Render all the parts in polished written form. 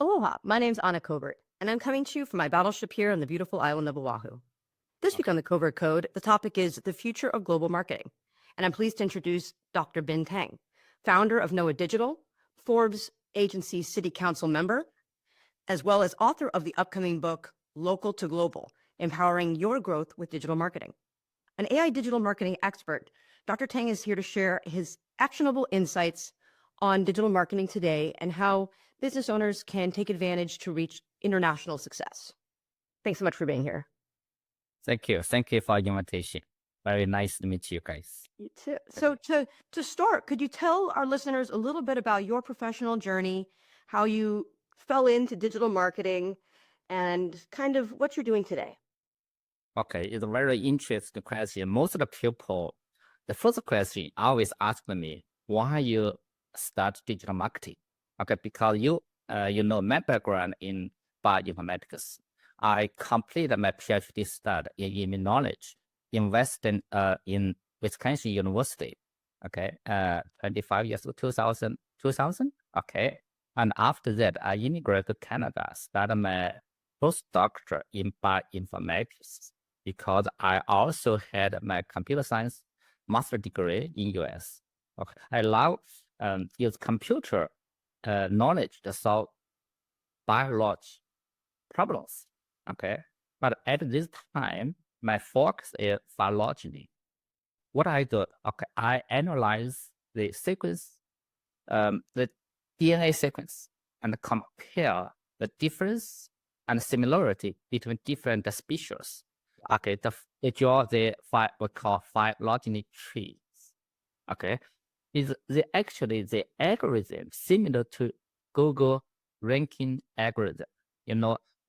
Aloha, my name's Anna Covert, and I'm coming to you from my battleship here on the beautiful island of Oahu. This week on the Covert Code, the topic is the future of global marketing, and I'm pleased to introduce Dr. Bin Tang, founder of NOAA Digital, Forbes agency city council member, as well as author of the upcoming book, Local to Global, Empowering Your Growth with Digital Marketing. An AI digital marketing expert, Dr. Tang is here to share his actionable insights on digital marketing today and how business owners can take advantage to reach international success. Thanks so much for being here. Thank you. Thank you for the invitation. Very nice to meet you guys. You too. So to start, could you tell our listeners a little bit about your professional journey, how you fell into digital marketing, and kind of what you're doing today? Okay, it's a very interesting question. Most of the people, the first question always ask me, why you start digital marketing? Okay, because my background in bioinformatics. I completed my PhD study in immunology, invested in Wisconsin University. Okay, 25 years ago, 2000. Okay, and after that, I immigrated to Canada, started my postdoctorate in bioinformatics because I also had my computer science master degree in US. Okay, I love use computer knowledge to solve biology problems. Okay, but at this time, my focus is phylogeny. What I do, okay, I analyze the sequence, the DNA sequence, and compare the difference and similarity between different species. Okay, they draw the what we call phylogeny trees. Okay, is actually the algorithm similar to Google ranking algorithm?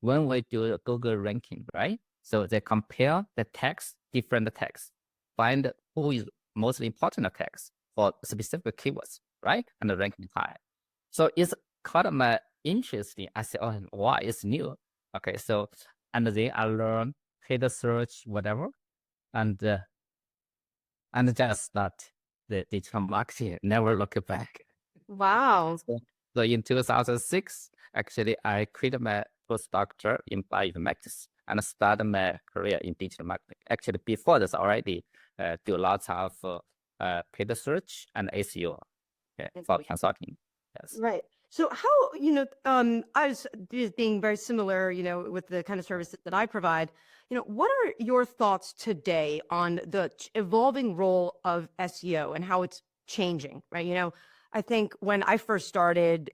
When we do Google ranking, right? So they compare the text, different texts, find who is most important text for specific keywords, right? And ranking high. So it's kind of my interesting. I say, oh, why it's new? Okay, so and then I learn header search, whatever, and just start the digital marketing. Never look back. Wow. So in 2006, actually, I quit my postdoctorate in bioinformatics and started my career in digital marketing. Actually, before this, already do lots of paid search and SEO for consulting. Yes. Right. So how, I was being very similar, with the kind of service that I provide, what are your thoughts today on the evolving role of SEO and how it's changing, right? I think when I first started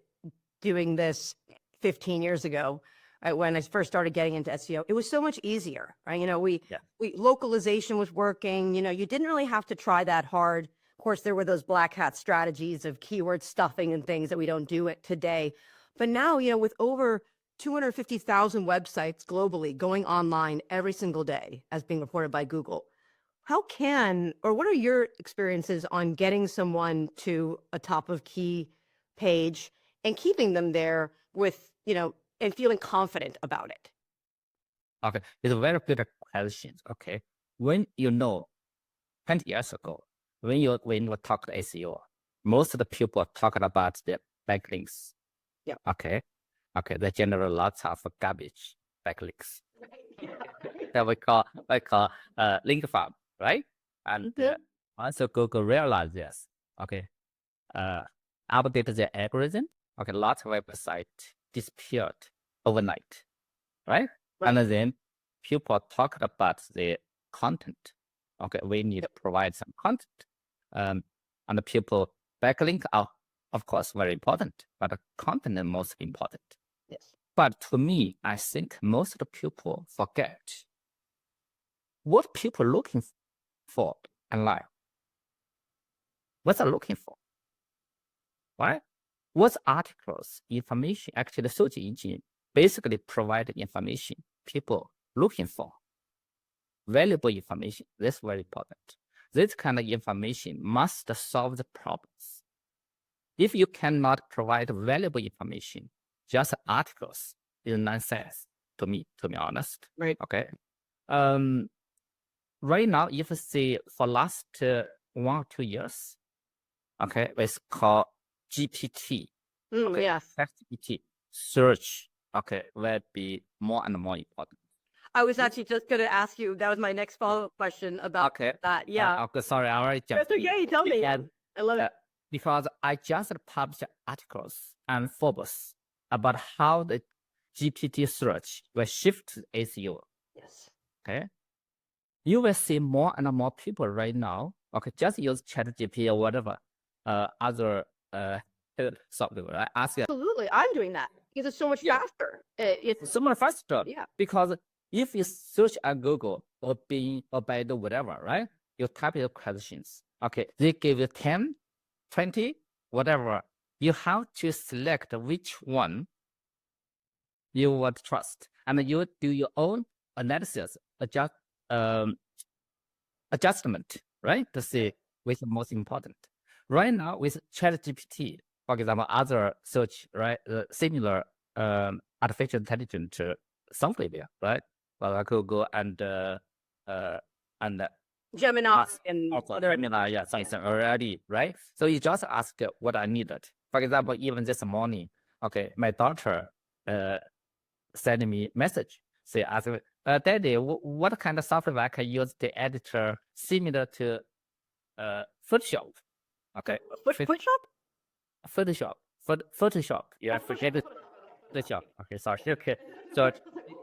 doing this 15 years ago, right, when I first started getting into SEO, it was so much easier, right? We localization was working, you didn't really have to try that hard. Of course, there were those black hat strategies of keyword stuffing and things that we don't do it today. But now, with over 250,000 websites globally going online every single day, as being reported by Google, what are your experiences on getting someone to a top of key page and keeping them there with, and feeling confident about it? Okay, it's a very good question. Okay, when 20 years ago, when you talk to SEO, most of the people talking about the backlinks. Yeah. Okay, they generate lots of garbage backlinks. That we call link farm, right? And also Google realized this. Okay, updated the algorithm. Okay, lots of websites disappeared overnight, right? And then people talked about the content. Okay, we need to provide some content. And the people backlink are, of course, very important, but the content is most important. Yes. But to me, I think most of the people forget what people are looking for online. What they're looking for, right? What articles, information, actually the search engine basically provide information people looking for. Valuable information, that's very important. This kind of information must solve the problems. If you cannot provide valuable information, just articles is nonsense to me, to be honest. Right. Okay. Right now, if you see for last 1 or 2 years, okay, it's called GPT. Yes. GPT. search, okay, will be more and more important. I was actually just going to ask you, that was my next follow-up question about Okay. that. Yeah. Okay, sorry, I already jumped. That's okay. Tell me. And, I love it. because I just published articles on Forbes about how the GPT search will shift to SEO. Yes. Okay. You will see more and more people right now. Okay, just use ChatGPT or whatever other software. I ask Absolutely. I'm doing that because it's so much faster. It's so much faster. Yeah. Because if you search on Google or Bing or Baidu, whatever, right? You type your questions. Okay, they give you 10, 20, whatever. You have to select which one you want to trust, and you do your own analysis, adjustment, right? To see which is most important. Right now with ChatGPT, for example, other search, right, similar artificial intelligence software, right? Well, I could go and Gemini and also other. Gemini, yeah, something already, right? So you just ask what I needed. For example, even this morning, okay, my daughter sent me message. Say, ask me, Daddy, what kind of software I can use to editor similar to Photoshop? Okay, Photoshop? Photoshop. Yeah, forget it. Photoshop. Okay, sorry. Okay, so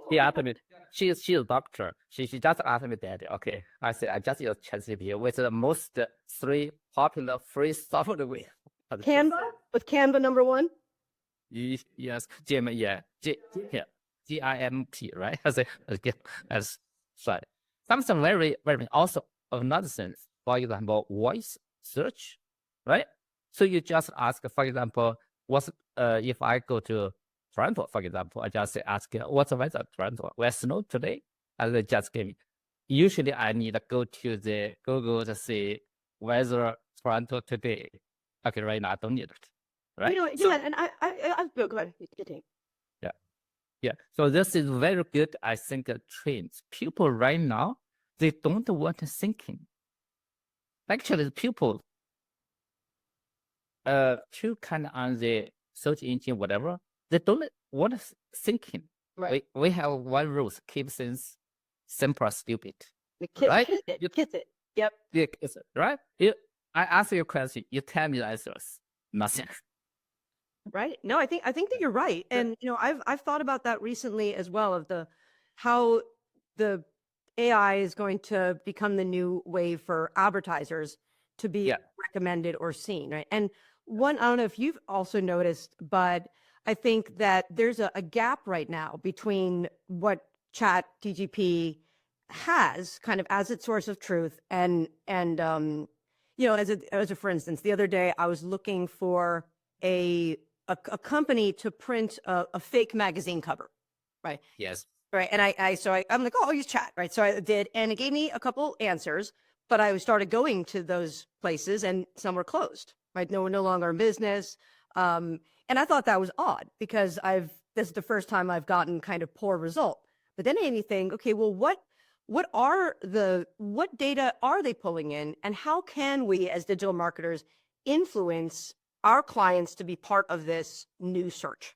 he asked me. She's a doctor. She just asked me, Daddy. Okay, I said I just use ChatGPT with the most 3 popular free software. Canva? With Canva #1? Yes, Jim. Yeah, GIMP, right? I say again, as right. Something very, very also another sense. For example, voice search, right? So you just ask, for example, what's if I go to Toronto, for example, I just ask what's the weather Toronto? Will snow today? And they just give me. Usually, I need to go to the Google to see weather Toronto today. Okay, right now I don't need it. Right? So, yeah, and I go ahead. Continue. Yeah, so this is very good, I think, trends. People right now, they don't want thinking. Actually, the people, to kind of on the search engine, whatever, they don't want thinking. Right. We have one rule: keep things simple, stupid. Right? Right? Kiss it. Yep. Yeah, right? I ask you a question, you tell me the answers. Nothing. Right. No, I think that you're right. And I've thought about that recently as well, of how the AI is going to become the new way for advertisers to be Yeah. recommended or seen, right? And I don't know if you've also noticed, but I think that there's a gap right now between what Chat DGP has kind of as its source of truth and as a for instance, the other day I was looking for a company to print a fake magazine cover, right? Yes. Right. And I'm like, oh, I'll use Chat, right? So I did, and it gave me a couple answers, but I started going to those places and some were closed, right? No longer in business. And I thought that was odd because this is the first time I've gotten kind of poor result. But then it made me think, okay, well, what data are they pulling in, and how can we as digital marketers influence our clients to be part of this new search?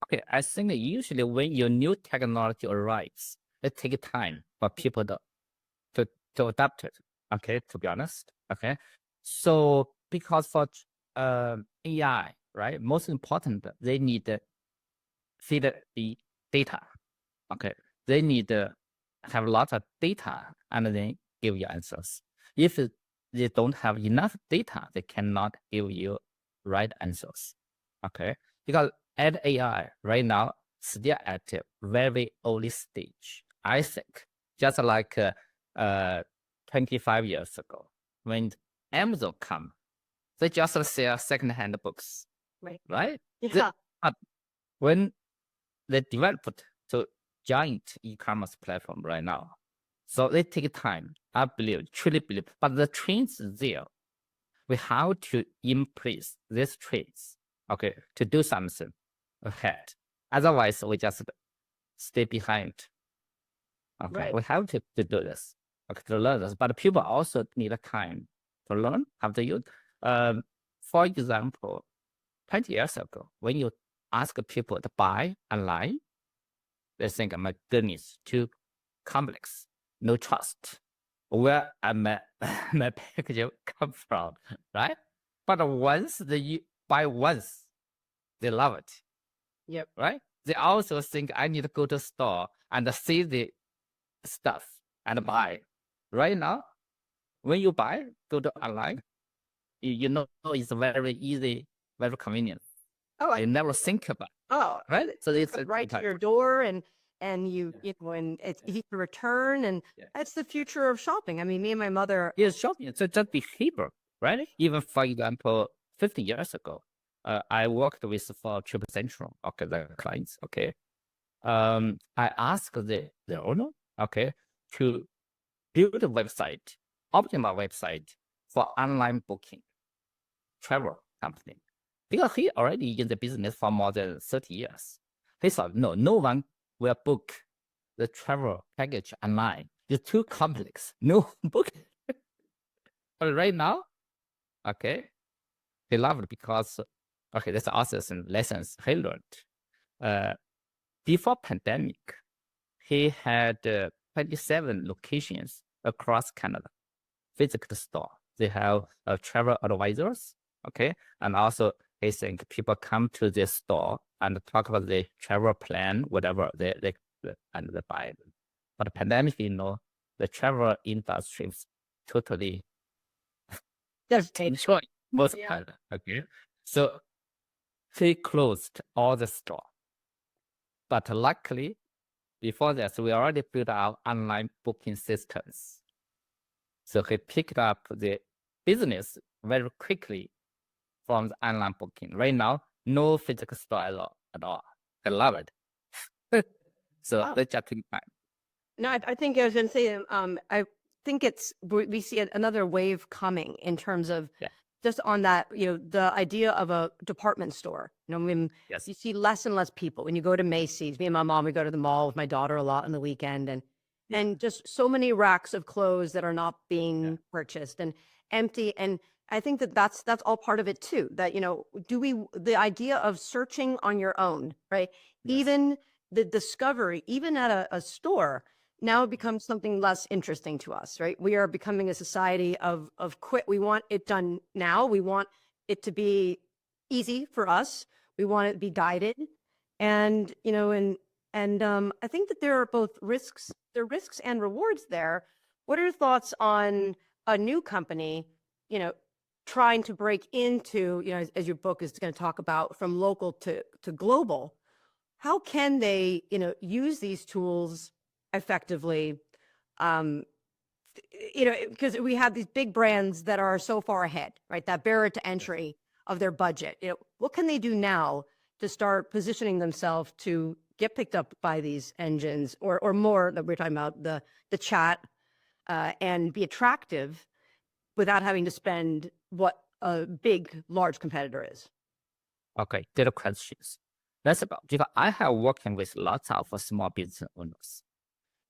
Okay, I think usually when your new technology arrives, it takes time for people to adapt it. Okay, to be honest. Okay, so because for AI, right, most important, they need to feed the data. Okay, they need to have lots of data and then give you answers. If they don't have enough data, they cannot give you right answers. Okay, because at AI right now still at a very early stage. I think just like 25 years ago when Amazon come, they just sell secondhand books, right? Yeah. When they developed to giant e-commerce platform right now, so they take time. I believe, truly believe, but the trends there. We have to embrace these trends, okay, to do something ahead. Otherwise, we just stay behind. Okay, Right. we have to do this, okay, to learn this. But people also need time to learn how to use. For example, 20 years ago, when you ask people to buy online, they think, my goodness, too complex, no trust. Where my my package come from, right? But once they buy once, they love it, Yep. right? They also think I need to go to store and see the stuff and buy. Right now, when you buy, go to online, you know it's very easy, very convenient. Oh, I never think about it, oh, right? So it's right to your door, and you know, and it's easy to return, and that's the future of shopping. I mean, me and my mother. It's shopping. So just behavior, right? Even for example, 50 years ago, I worked with for Triple Central, okay, the clients, okay. I asked the owner, okay, to build a website, optimal website for online booking, travel company, because he already in the business for more than 30 years. He thought, no one will book the travel package online. It's too complex. No book. But right now, okay, he loved it because, okay, that's also some lessons he learned. Before pandemic, he had 27 locations across Canada, physical store. They have travel advisors, okay, and also he think people come to this store and talk about the travel plan, whatever they and they buy it. But the pandemic, you know, the travel industry is totally destroyed most Canada, okay. So he closed all the store. But luckily, before that, we already built our online booking systems. So he picked up the business very quickly from the online booking. Right now, no physical store at all. I love it. So Wow. they just take time. No, I think I was going to say, I think we see another wave coming in terms of Yeah. just on that, you know, the idea of a department store. You know, when Yes. you see less and less people, when you go to Macy's, me and my mom, we go to the mall with my daughter a lot on the weekend, and just so many racks of clothes that are not being purchased and empty. And I think that's all part of it too. That, you know, the idea of searching on your own, right? Yes. Even the discovery, even at a store, now it becomes something less interesting to us, right? We are becoming a society of quit. We want it done now. We want it to be easy for us. We want it to be guided, and you know, and I think that there are risks and rewards there. What are your thoughts on a new company, you know, trying to break into, you know, as your book is going to talk about, from local to global? How can they, you know, use these tools effectively? Um, you know, because we have these big brands that are so far ahead, right? That barrier to entry of their budget. You know, what can they do now to start positioning themselves to get picked up by these engines, or more that we're talking about, the chat, and be attractive without having to spend what a big, large competitor is? Okay, good questions. That's about, because I have working with lots of small business owners.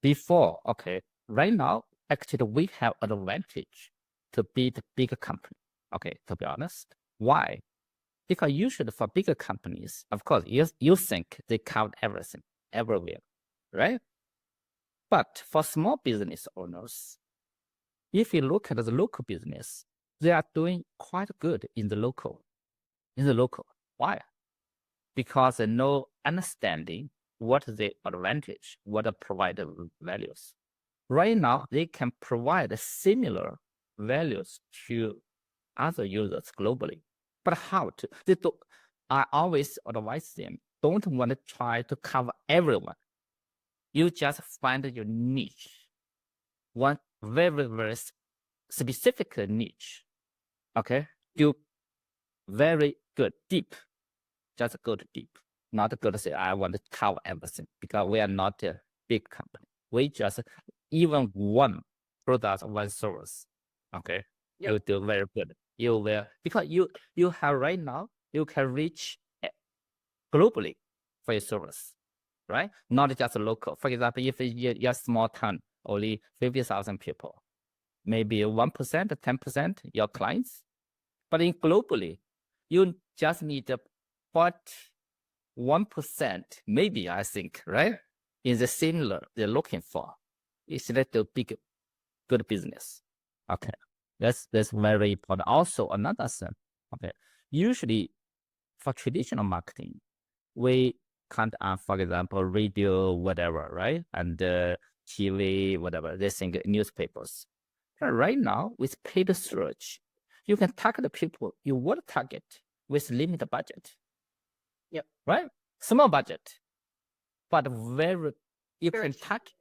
Before, okay, right now, actually, we have advantage to beat bigger company. Okay, to be honest. Why? Because usually for bigger companies, of course, you think they count everything, everywhere, right? But for small business owners, if you look at the local business, they are doing quite good in the local. Why? Because they know understanding what the advantage, what the provided values. Right now, they can provide similar values to other users globally. But how to? I always advise them, don't want to try to cover everyone. You just find your niche, one very, very specific niche. Okay, do very good, deep. Just go to deep, not go to say I want to cover everything, because we are not a big company. We just even one product, one service. Okay, you do very good. You will, because you have right now, you can reach globally for your service, right? Not just local. For example, if you're small town, only 50,000 people, maybe 1%, 10% your clients. But in globally, you just need to put 1%, maybe, I think, right? In the similar they're looking for. It's a little big, good business. Okay. That's very important. Also, another thing, okay. Usually for traditional marketing, we count on, for example, radio, whatever, right? And TV, whatever, they think newspapers. But right now, with paid search, you can target the people you want to target with limited budget. Yep. Right? Small budget, but you can target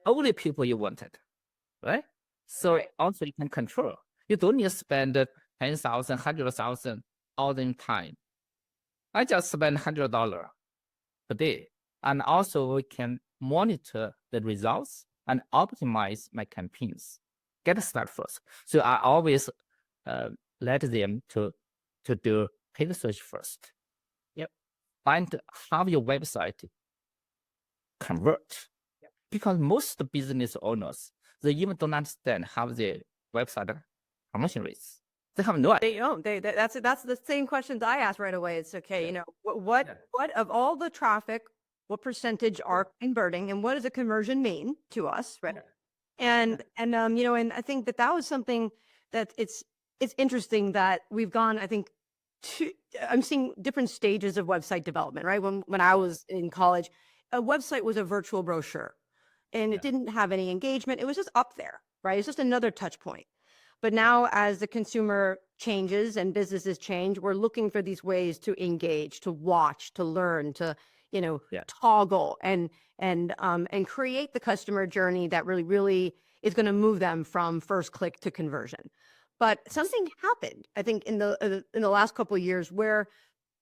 only people you wanted, right? So also you can control. You don't need to spend 10,000, 100,000 all the time. I just spend $100 per day. And also we can monitor the results and optimize my campaigns. Get started first. So I always let them to do paid search first. Yep. Find how your website convert. Yep. Because most business owners, they even don't understand how the website conversion rates. They have no idea. That's the same questions I asked right away. It's okay, you know, what of all the traffic, what percentage are converting, and what does a conversion mean to us, right? And you know, and I think that was something that it's interesting that we've gone, I think, I'm seeing different stages of website development, right? When I was in college, a website was a virtual brochure and it didn't have any engagement. It was just up there, right? It's just another touch point. But now as the consumer changes and businesses change, we're looking for these ways to engage, to watch, to learn, to, you know, toggle and create the customer journey that really is going to move them from first click to conversion. But something happened, I think, in the last couple of years where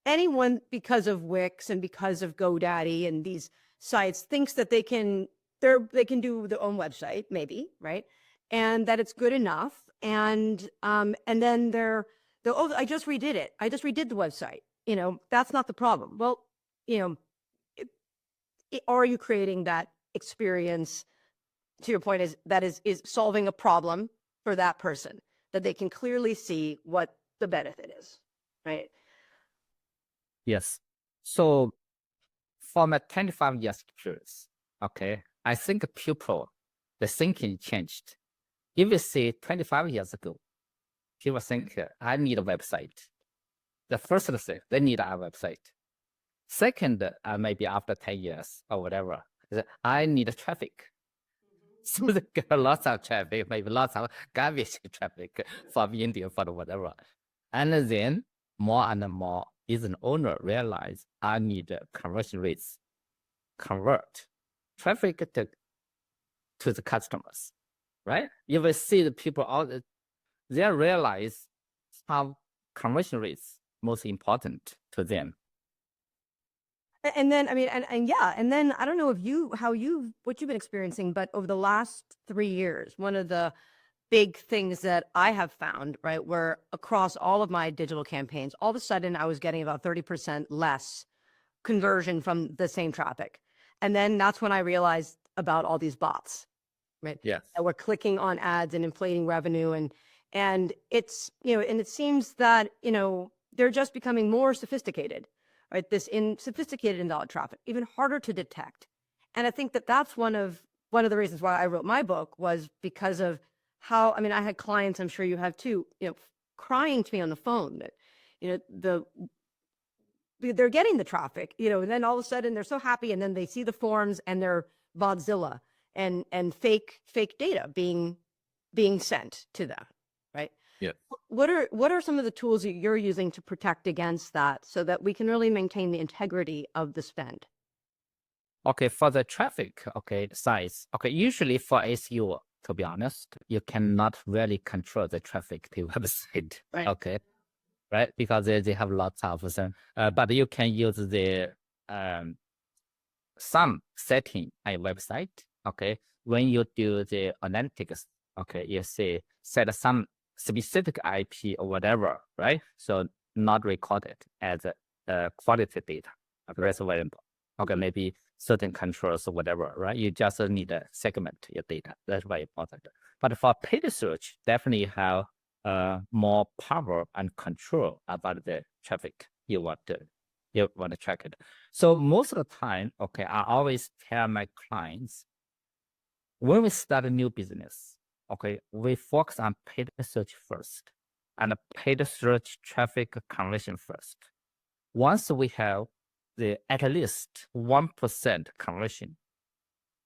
anyone, because of Wix and because of GoDaddy and these sites, thinks that they can do their own website, maybe, right? And that it's good enough. And then they're oh, I just redid it. I just redid the website. You know, that's not the problem. Well, you know, are you creating that experience, to your point, is solving a problem for that person, that they can clearly see what the benefit is, right? Yes. So for my 25 years experience, okay, I think people, the thinking changed. If you say 25 years ago, people think I need a website. The first thing, they need a website. Second, maybe after 10 years or whatever, I need traffic. So they get lots of traffic, maybe lots of garbage traffic from India, for whatever. And then more and more business owner realize I need conversion rates, convert traffic to the customers, right? You will see the people they realize how conversion rates most important to them. And then, I mean, and yeah, and then I don't know if what you've been experiencing, but over the last 3 years, one of the big things that I have found, right, where across all of my digital campaigns, all of a sudden I was getting about 30% less conversion from the same traffic. And then that's when I realized about all these bots, right? Yes. That were clicking on ads and inflating revenue. And it's, you know, and it seems that, you know, they're just becoming more sophisticated, right? Sophisticated invalid traffic, even harder to detect. And I think that that's one of the reasons why I wrote my book, was because of how, I mean, I had clients, I'm sure you have too, you know, crying to me on the phone that, you know, they're getting the traffic, you know, and then all of a sudden they're so happy, and then they see the forms and they're Botzilla and fake data being sent to them, right? Yeah. What are some of the tools that you're using to protect against that, so that we can really maintain the integrity of the spend? Okay, for the traffic, okay, size, okay, usually for SEO, to be honest, you cannot really control the traffic to your website, Right. okay, right? Because they have lots of them, but you can use the some setting on your website, okay? When you do the analytics, okay, you say set some specific IP or whatever, right? So not recorded as quality data. Okay, that's very important. Okay, maybe certain controls or whatever, right? You just need to segment your data. That's very important. But for paid search, definitely have more power and control about the traffic you want to You want to track it. So most of the time, okay, I always tell my clients, when we start a new business, okay, we focus on paid search first and paid search traffic conversion first. Once we have the at least 1% conversion,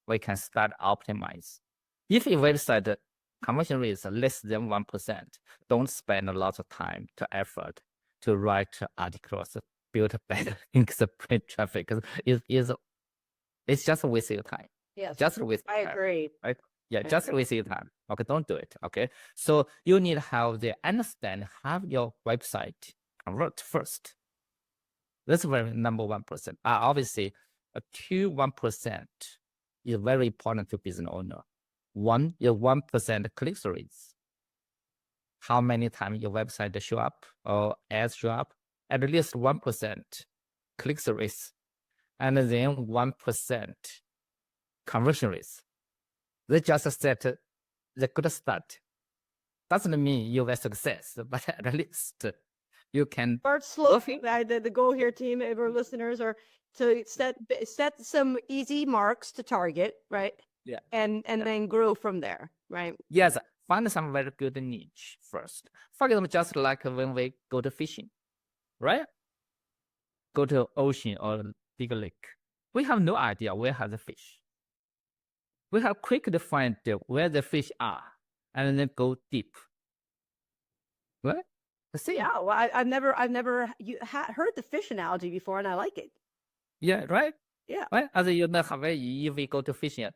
we can start optimize. If your website conversion rate is less than 1%, don't spend a lot of time to effort to write articles, build better links, print traffic. It's just a waste of your time. Yes, Just a waste of I time, agree. right? Yeah, I just a agree. waste of your time. Okay, don't do it. Okay, so you need to have the understand how your website convert first. That's very number 1%. Obviously, a 1% is very important to business owner. One is 1% click rates. How many times your website show up or ads show up? At least 1% click rates, and then 1% conversion rates. They just set the good start. Doesn't mean you will success, but at least you can Start slow. The goal here, team, of our listeners, are to set some easy marks to target, right? Yeah. And then grow from there, right? Yes, find some very good niche first. For example, just like when we go to fishing, right? Go to ocean or big lake. We have no idea where has the fish. We have quickly find where the fish are and then go deep. Right? The same. Yeah, well, I've never heard the fish analogy before, and I like it. Yeah, right? Yeah. Right? As you know, Hawaii, if we go to fishing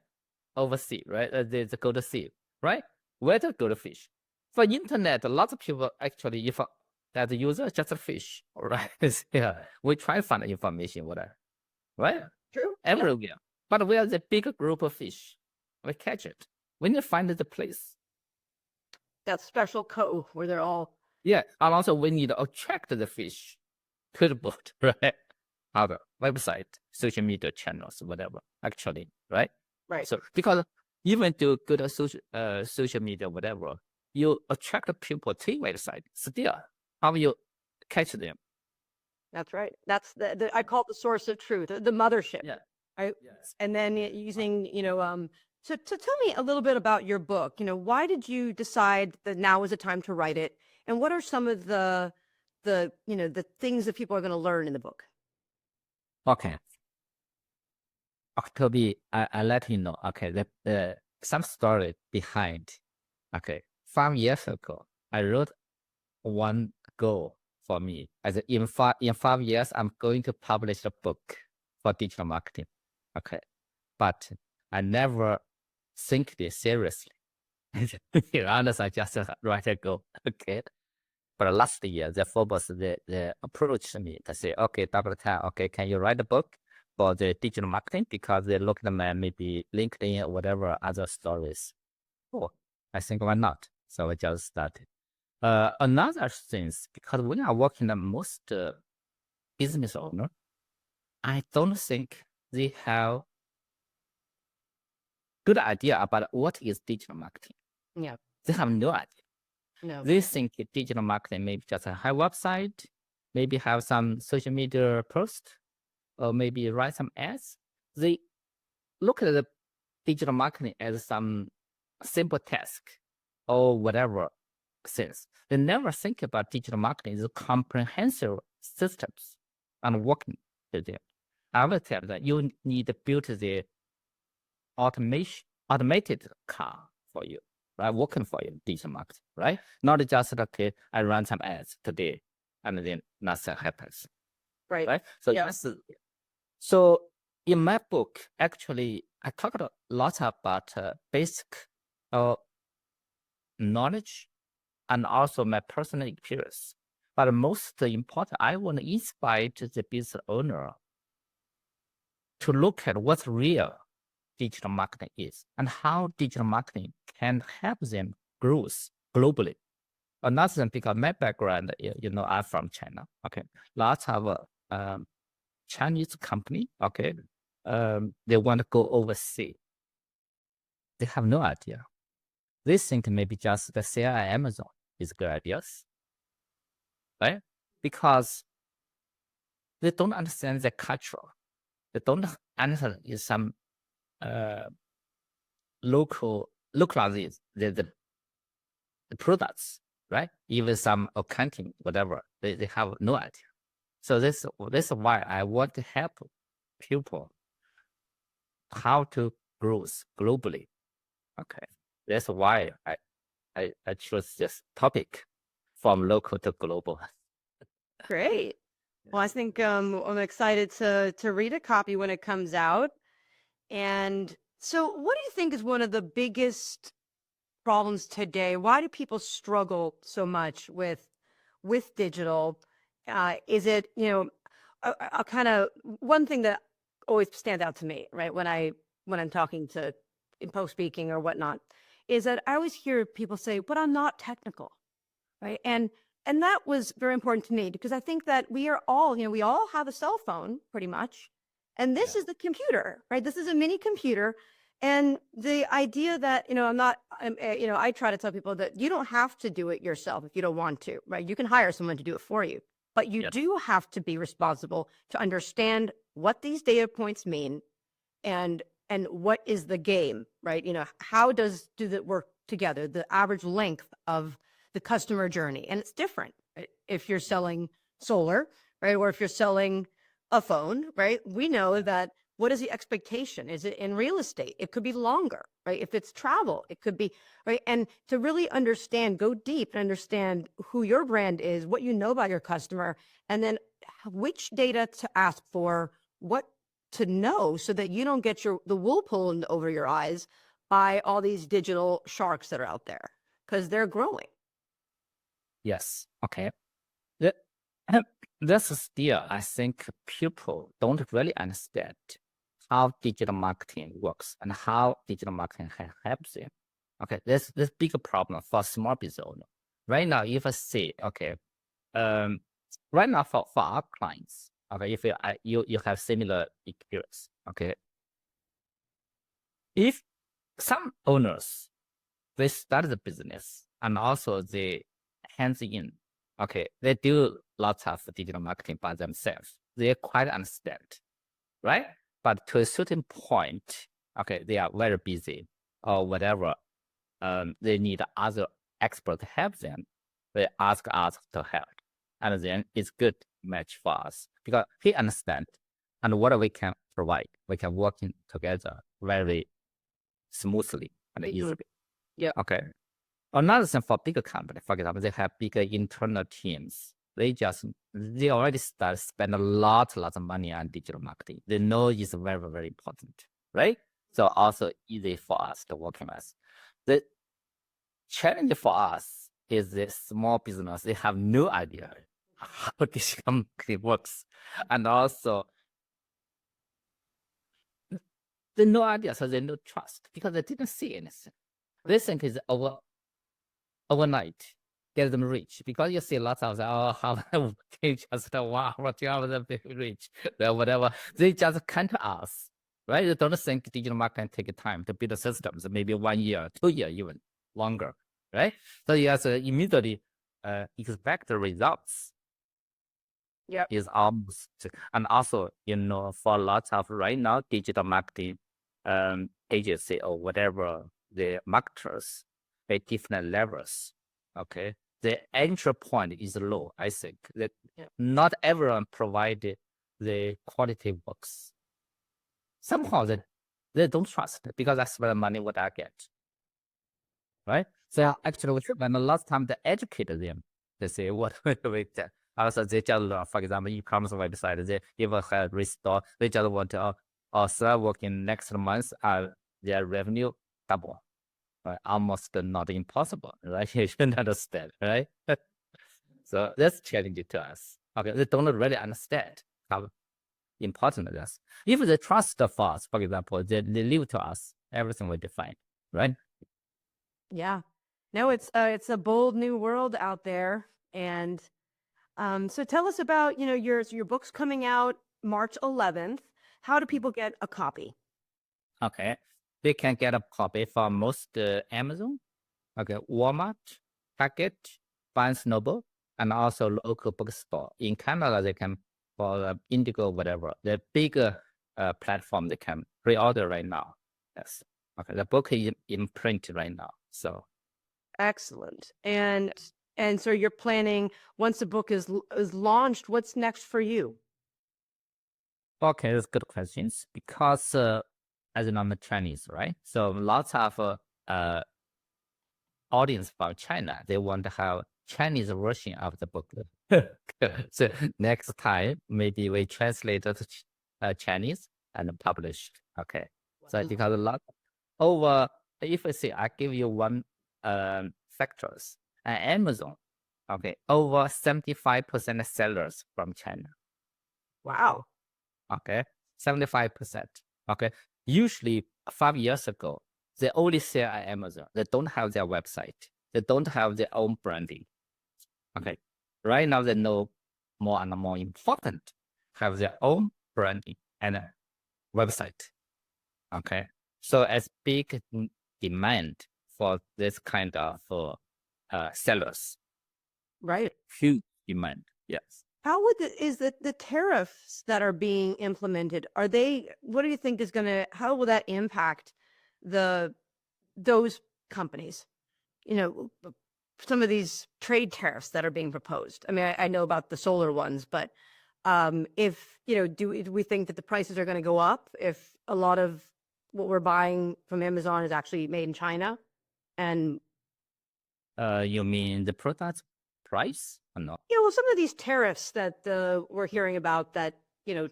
overseas, right? They go to sea, right? Where to go to fish? For internet, a lot of people actually, if that the user just fish, right? Yeah, we try to find information, whatever, right? True. Everywhere. Yeah. But we are the big group of fish. We catch it. We need to find the place. That special cove where they're all. Yeah, and also we need to attract the fish to the boat, right? Other website, social media channels, whatever, actually, right? Right. So because even to go to social media, whatever, you attract people to your website. Still, how you catch them? That's right. That's I call it the source of truth, the mothership. Yeah. Right. Yes. And then using, so tell me a little bit about your book. Why did you decide that now is the time to write it? And what are some of the things that people are going to learn in the book? Okay. October, I let you know. Okay, the some story behind. Okay, 5 years ago, I wrote one goal for me. As in 5 years, I'm going to publish a book for digital marketing. Okay, but I never think this seriously. Honest, I just write a goal. Okay. But last year, the Forbes they approached me to say, okay, Dr. Tang, okay, can you write a book for the digital marketing? Because they look at my maybe LinkedIn or whatever other stories. Oh, I think why not? So I just started. Another thing, because when I work in the most business owner, I don't think they have good idea about what is digital marketing. Yeah. They have no idea. No. They think digital marketing maybe just a website, maybe have some social media post, or maybe write some ads. They look at the digital marketing as some simple task or whatever things. They never think about digital marketing as comprehensive systems and working with them. I will tell that you need to build the automated car for you, right? Working for you, digital marketing, right? Not just, okay, I run some ads today and then nothing happens. Right. So Yeah. so in my book, actually, I talked a lot about basic knowledge and also my personal experience. But most important, I want to inspire the business owner to look at what's real digital marketing is and how digital marketing can help them grow globally. Another thing, because my background, I'm from China. Okay, lots of Chinese company. Okay, they want to go overseas. They have no idea. They think maybe just the sale at Amazon is good ideas, right? Because they don't understand the culture. They don't understand some localize the products, right? Even some accounting, whatever, they have no idea. So this is why I want to help people how to grow globally. Okay, that's why I chose this topic from local to global. Great. Well, I think I'm excited to read a copy when it comes out. And so, what do you think is one of the biggest problems today? Why do people struggle so much with digital? Is it, a kind of one thing that always stands out to me, right? When I'm talking to in post speaking or whatnot, is that I always hear people say, "But I'm not technical," right? And that was very important to me because I think that we are all, we all have a cell phone pretty much, and this is the computer, right? This is a mini computer. And the idea that, I try to tell people that you don't have to do it yourself if you don't want to, right? You can hire someone to do it for you, but you do have to be responsible to understand what these data points mean and what is the game, right? How do that work together, the average length of the customer journey. And it's different, right? If you're selling solar, right? Or if you're selling a phone, right? We know that what is the expectation? Is it in real estate? It could be longer, right? If it's travel, it could be, right? And to really understand, go deep and understand who your brand is, what you know about your customer, and then which data to ask for, what to know so that you don't get the wool pulled over your eyes by all these digital sharks that are out there because they're growing. Yes. Okay. That's still, I think people don't really understand how digital marketing works and how digital marketing helps them. Okay, this bigger problem for small business owner. Right now, if I say, okay, right now for our clients, okay, if you have similar experience, okay, if some owners they start the business and also they hands in, okay, they do lots of digital marketing by themselves. They quite understand, right? But to a certain point, okay, they are very busy or whatever. They need other expert to help them. They ask us to help, and then it's good match for us because he understands and what we can provide. We can work together very smoothly and easily. Yeah. Okay. Another thing for bigger company, for example, they have bigger internal teams. They already start spend a lot of money on digital marketing. They know it's very, very important, right? So also easy for us to work with us. The challenge for us is this small business. They have no idea how digital marketing works. And also they no idea, so they no trust because they didn't see anything. They think it's overnight get them rich because you see lots of them, oh, how they just wow, what you have them rich, whatever. They just come to us, right? They don't think digital marketing take time to build systems, maybe 1 year, 2 years, even longer, right? So you have to immediately expect the results. Yeah. Is almost, and also, for lots of right now digital marketing agency or whatever, the marketers at different levels. Okay, the entry point is low. I think that not everyone provided the quality works. Somehow they don't trust because I spend money what I get, right? So actually, we spend a lot of time to educate them. They say what we get. Also, they just for example, e-commerce website, they even have restore. They just want to start working next month. Their revenue double. Right? Almost not impossible, right? You should understand, right? So that's challenging to us. Okay, they don't really understand how important it is. If they trust us, for example, they leave to us, everything will be fine, right? Yeah. No, it's a bold new world out there. And so tell us about, your book's coming out March 11th. How do people get a copy? Okay, they can get a copy from most Amazon, okay, Walmart, Target, Barnes Noble, and also local bookstore. In Canada, they can for Indigo, whatever, the bigger platform they can pre-order right now. Yes. Okay. The book is in print right now. So Excellent. And so you're planning, once the book is launched, what's next for you? okay, that's good questions because as you know, I'm Chinese, right? So lots of audience from China, they want to have Chinese version of the book. So next time, maybe we translate it to Chinese and publish. Okay. So because a lot over, if I say I give you one factors, Amazon, okay, over 75% sellers from China. Wow. Okay, 75%. Okay, usually 5 years ago, they only sell at Amazon. They don't have their website. They don't have their own branding. Okay, right now they know more and more important have their own branding and a website. Okay, so as big demand for this kind of sellers, Right. huge demand. Yes. How would the tariffs that are being implemented, what do you think how will that impact those companies? You know, some of these trade tariffs that are being proposed. I mean, I know about the solar ones, but if, do we think that the prices are going to go up if a lot of what we're buying from Amazon is actually made in China? And You mean the product price or not? yeah, well, some of these tariffs that we're hearing about that,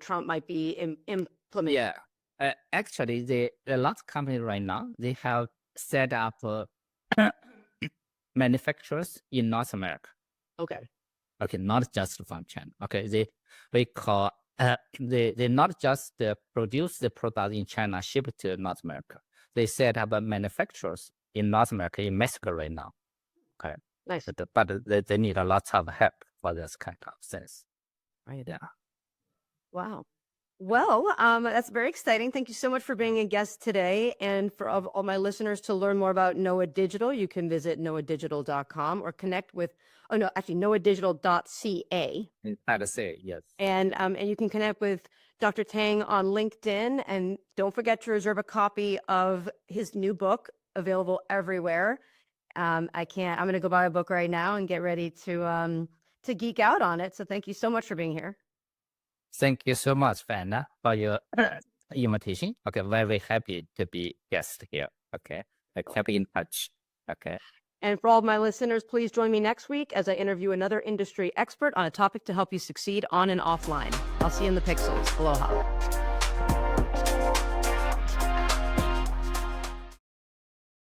Trump might be implementing. Yeah. Actually, a lot of companies right now, they have set up manufacturers in North America. Okay. Okay, not just from China. Okay, we call they not just produce the product in China, ship it to North America. They set up manufacturers in North America, in Mexico right now. Okay, Nice. but they need a lot of help for this kind of things. Right there. Wow. Well, that's very exciting. Thank you so much for being a guest today. And for all my listeners to learn more about Noah Digital, you can visit noahdigital.com or connect with, noahdigital.ca. How to say yes. And you can connect with Dr. Tang on LinkedIn. And don't forget to reserve a copy of his new book, available everywhere. I'm going to go buy a book right now and get ready to geek out on it. So thank you so much for being here. Thank you so much, Fanna, for your invitation. Okay, very happy to be guest here. Okay, happy in touch. Okay. And for all of my listeners, please join me next week as I interview another industry expert on a topic to help you succeed on and offline. I'll see you in the pixels. Aloha.